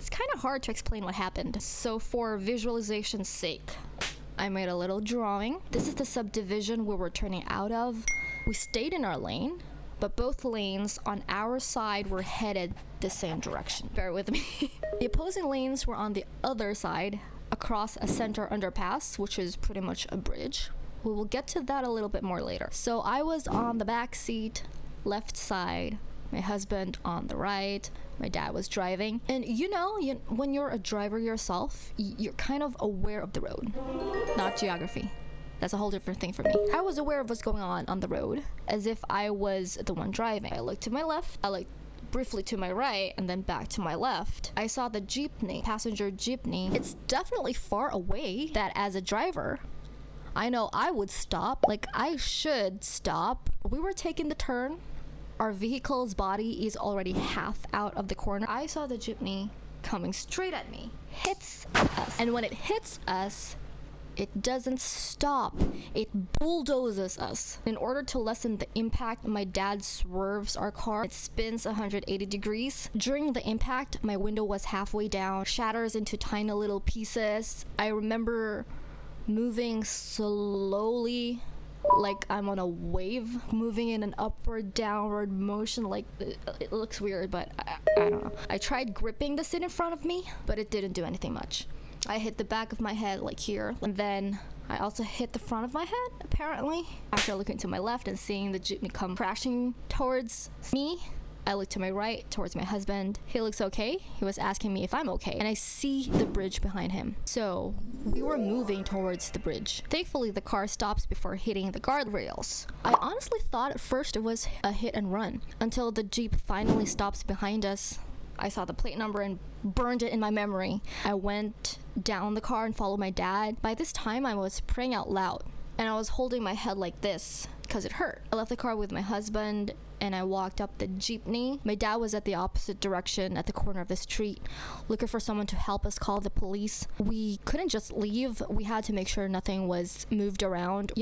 It's kind of hard to explain what happened. So for visualization's sake, I made a little drawing. This is the subdivision we were turning out of. We stayed in our lane, but both lanes on our side were headed the same direction. Bear with me. The opposing lanes were on the other side, across a center underpass, which is pretty much a bridge. We will get to that a little bit more later. So I was on the back seat, left side, my husband on the right, my dad was driving. And when you're a driver yourself, you're kind of aware of the road, not geography. That's a whole different thing for me. I was aware of what's going on the road, as if I was the one driving. I looked to my left, I looked briefly to my right, and then back to my left. I saw the jeepney, passenger jeepney. It's definitely far away that as a driver, I know I would stop. Like, I should stop. We were taking the turn. Our vehicle's body is already half out of the corner. I saw the jeepney coming straight at me, hits us. And when it hits us, it doesn't stop. It bulldozes us. In order to lessen the impact, my dad swerves our car. It spins 180 degrees. During the impact, my window was halfway down, shatters into tiny little pieces. I remember moving slowly, like I'm on a wave, moving in an upward downward motion. Like, it looks weird, but I don't know. I tried gripping the seat in front of me, but it didn't do anything much. I hit the back of my head, like here, and then I also hit the front of my head, apparently. After looking to my left and seeing the jeepney come crashing towards me, I looked to my right, towards my husband. He looks okay. He was asking me if I'm okay, and I see the bridge behind him. So we were moving towards the bridge. Thankfully, the car stops before hitting the guardrails. I honestly thought at first it was a hit and run, until the Jeep finally stops behind us. I saw the plate number and burned it in my memory. I went down the car and followed my dad. By this time, I was praying out loud, and I was holding my head like this because it hurt. I left the car with my husband and I walked up the jeepney. My dad was at the opposite direction at the corner of the street, looking for someone to help us call the police. We couldn't just leave. We had to make sure nothing was moved around,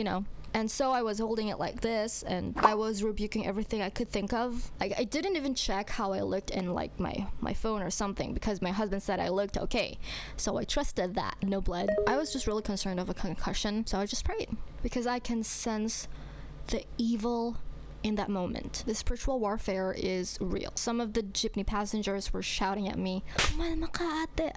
And so I was holding it like this, and I was rebuking everything I could think of. I didn't even check how I looked in like my phone or something, because my husband said I looked okay. So I trusted that. No blood. I was just really concerned of a concussion, so I just prayed, because I can sense the evil in that moment. The spiritual warfare is real. Some of the jeepney passengers were shouting at me, and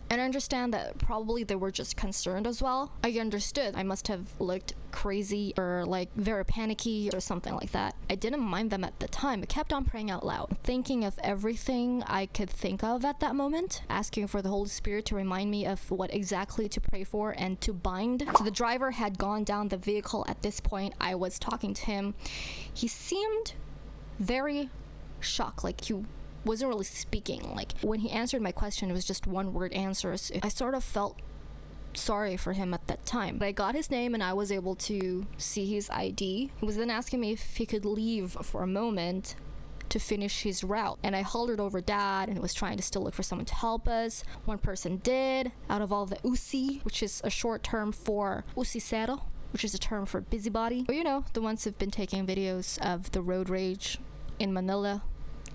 I understand that probably they were just concerned as well. I understood I must have looked crazy or like very panicky or something like that. I didn't mind them at the time. I kept on praying out loud, thinking of everything I could think of at that moment, asking for the Holy Spirit to remind me of what exactly to pray for and to bind. So the driver had gone down the vehicle at this point. I was talking to him. He seemed very shocked, like he wasn't really speaking. Like, when he answered my question, it was just one word answers. I sort of felt sorry for him at that time. But I got his name and I was able to see his ID. He was then asking me if he could leave for a moment to finish his route, and I hollered over Dad and was trying to still look for someone to help us. One person did. Out of all the USI, which is a short term for usicero, which is a term for busybody, or the ones who've been taking videos of the road rage in Manila,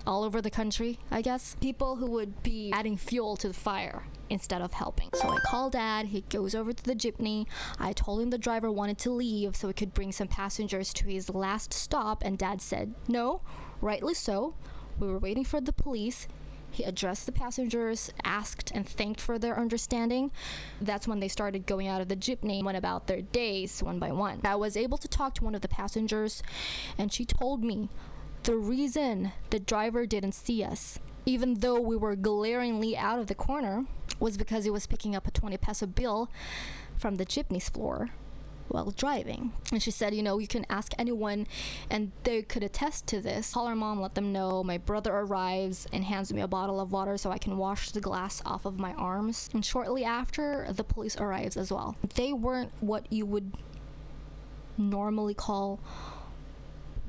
all over the country, I guess. People who would be adding fuel to the fire instead of helping. So I called Dad. He goes over to the jeepney. I told him the driver wanted to leave so he could bring some passengers to his last stop, and Dad said no, rightly so. We were waiting for the police. He addressed the passengers, asked and thanked for their understanding. That's when they started going out of the jeepney, went about their days one by one. I was able to talk to one of the passengers, and she told me the reason the driver didn't see us, even though we were glaringly out of the corner, was because he was picking up a 20 peso bill from the jeepney's floor while driving. And she said, you can ask anyone and they could attest to this. Call our mom, let them know. My brother arrives and hands me a bottle of water so I can wash the glass off of my arms. And shortly after, the police arrives as well. They weren't what you would normally call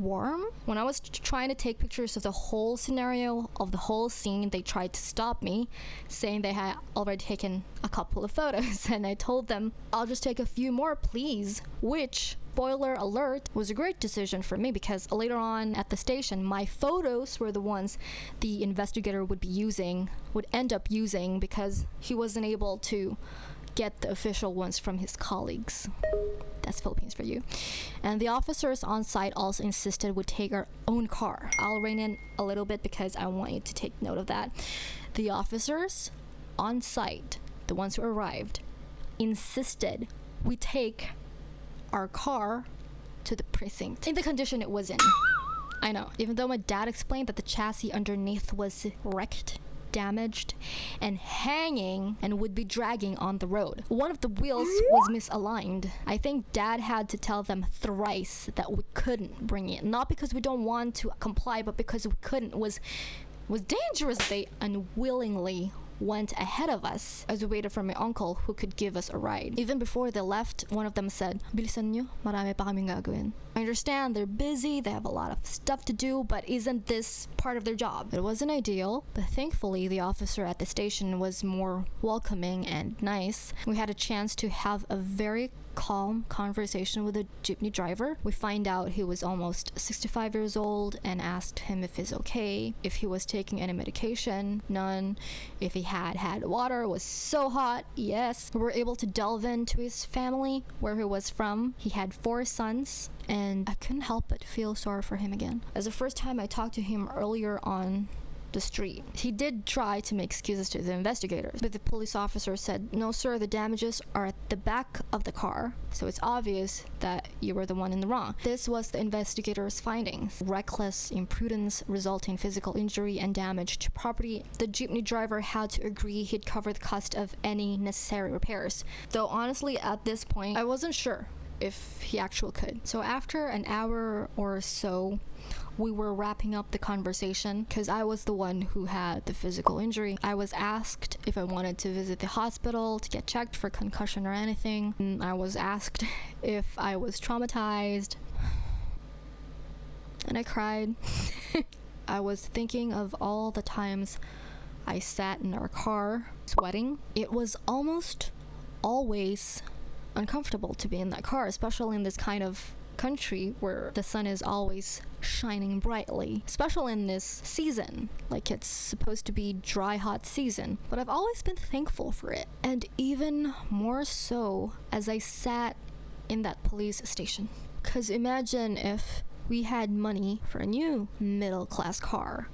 warm. When I was trying to take pictures of the whole scenario, of the whole scene, they tried to stop me, saying they had already taken a couple of photos. And I told them, I'll just take a few more, please. Which, spoiler alert, was a great decision for me, because later on at the station, my photos were the ones the investigator would end up using, because he wasn't able to get the official ones from his colleagues. That's Philippines for you. And the officers on site also insisted we take our own car. I'll rein in a little bit because I want you to take note of that. The officers on site, the ones who arrived, insisted we take our car to the precinct in the condition it was in. I know, even though my dad explained that the chassis underneath was wrecked, damaged, and hanging, and would be dragging on the road. One of the wheels was misaligned. I think Dad had to tell them thrice that we couldn't bring it, not because we don't want to comply, but because we couldn't. It was dangerous. They unwillingly went ahead of us as we waited for my uncle who could give us a ride. Even before they left, one of them said, "Bilisan nyo, marami pa kaming gagawin." I understand they're busy, they have a lot of stuff to do, but isn't this part of their job? It wasn't ideal, but thankfully the officer at the station was more welcoming and nice. We had a chance to have a very calm conversation with the jeepney driver. We find out he was almost 65 years old and asked him if he's okay, if he was taking any medication, none, if he had water, was so hot, yes. We were able to delve into his family, where he was from. He had 4 sons, and I couldn't help but feel sorry for him again. As the first time I talked to him earlier on the street, he did try to make excuses to the investigators, but the police officer said, "No sir, the damages are at the back of the car, so it's obvious that you were the one in the wrong." This was the investigators' findings: reckless imprudence resulting in physical injury and damage to property. The jeepney driver had to agree he'd cover the cost of any necessary repairs, though honestly at this point I wasn't sure if he actually could. So after an hour or so, we were wrapping up the conversation because I was the one who had the physical injury. I was asked if I wanted to visit the hospital to get checked for concussion or anything. And I was asked if I was traumatized, and I cried. I was thinking of all the times I sat in our car sweating. It was almost always uncomfortable to be in that car, especially in this kind of country where the sun is always shining brightly, especially in this season, like it's supposed to be dry hot season. But I've always been thankful for it, and even more so as I sat in that police station. Because imagine if we had money for a new middle-class car.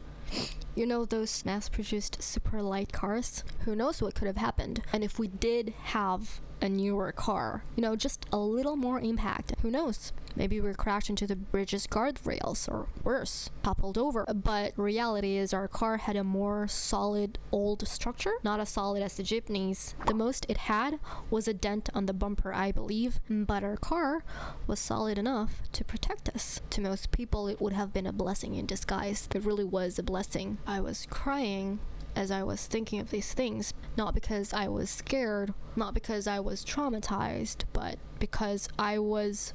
You know, those mass-produced super light cars? Who knows what could have happened? And if we did have a newer car, you know, just a little more impact, who knows? Maybe we crashed into the bridge's guardrails, or worse, toppled over. But reality is our car had a more solid old structure, not as solid as the jeepneys. The most it had was a dent on the bumper, I believe, but our car was solid enough to protect us. To most people, it would have been a blessing in disguise. It really was a blessing. I was crying as I was thinking of these things, not because I was scared, not because I was traumatized, but because I was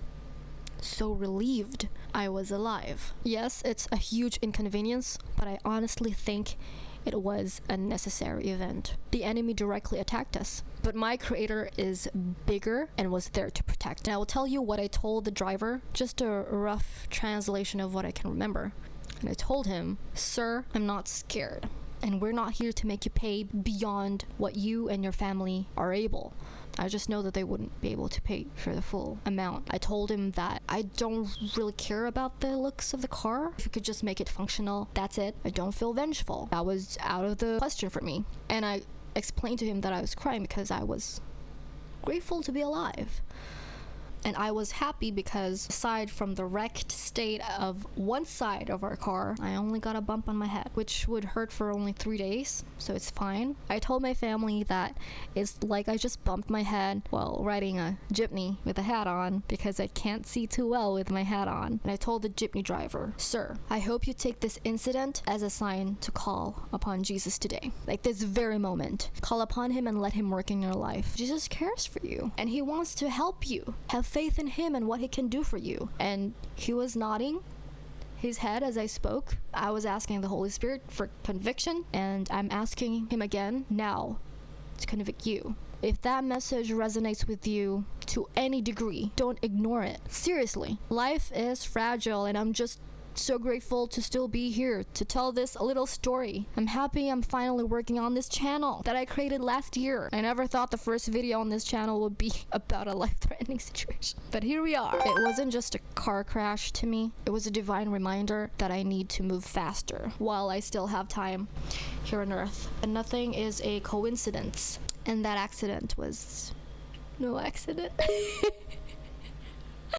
so relieved I was alive. Yes, it's a huge inconvenience, but I honestly think it was a necessary event. The enemy directly attacked us, but my creator is bigger and was there to protect. And I will tell you what I told the driver, just a rough translation of what I can remember. And I told him, "Sir, I'm not scared, and we're not here to make you pay beyond what you and your family are able. I just know that they wouldn't be able to pay for the full amount." I told him that I don't really care about the looks of the car. If you could just make it functional, that's it. I don't feel vengeful. That was out of the question for me. And I explained to him that I was crying because I was grateful to be alive. And I was happy because aside from the wrecked state of one side of our car, I only got a bump on my head, which would hurt for only 3 days, so it's fine. I told my family that it's like I just bumped my head while riding a jeepney with a hat on because I can't see too well with my hat on. And I told the jeepney driver, "Sir, I hope you take this incident as a sign to call upon Jesus today. Like this very moment. Call upon him and let him work in your life. Jesus cares for you, and he wants to help you. Have faith in him and what he can do for you." And he was nodding, his head as I spoke. I was asking the Holy Spirit for conviction, and I'm asking him again now to convict you. If that message resonates with you to any degree, don't ignore it. Seriously, life is fragile, and I'm just so grateful to still be here to tell this little story. I'm happy I'm finally working on this channel that I created last year. I never thought the first video on this channel would be about a life-threatening situation. But here we are. It wasn't just a car crash to me. It was a divine reminder that I need to move faster while I still have time here on Earth. And nothing is a coincidence. And that accident was no accident.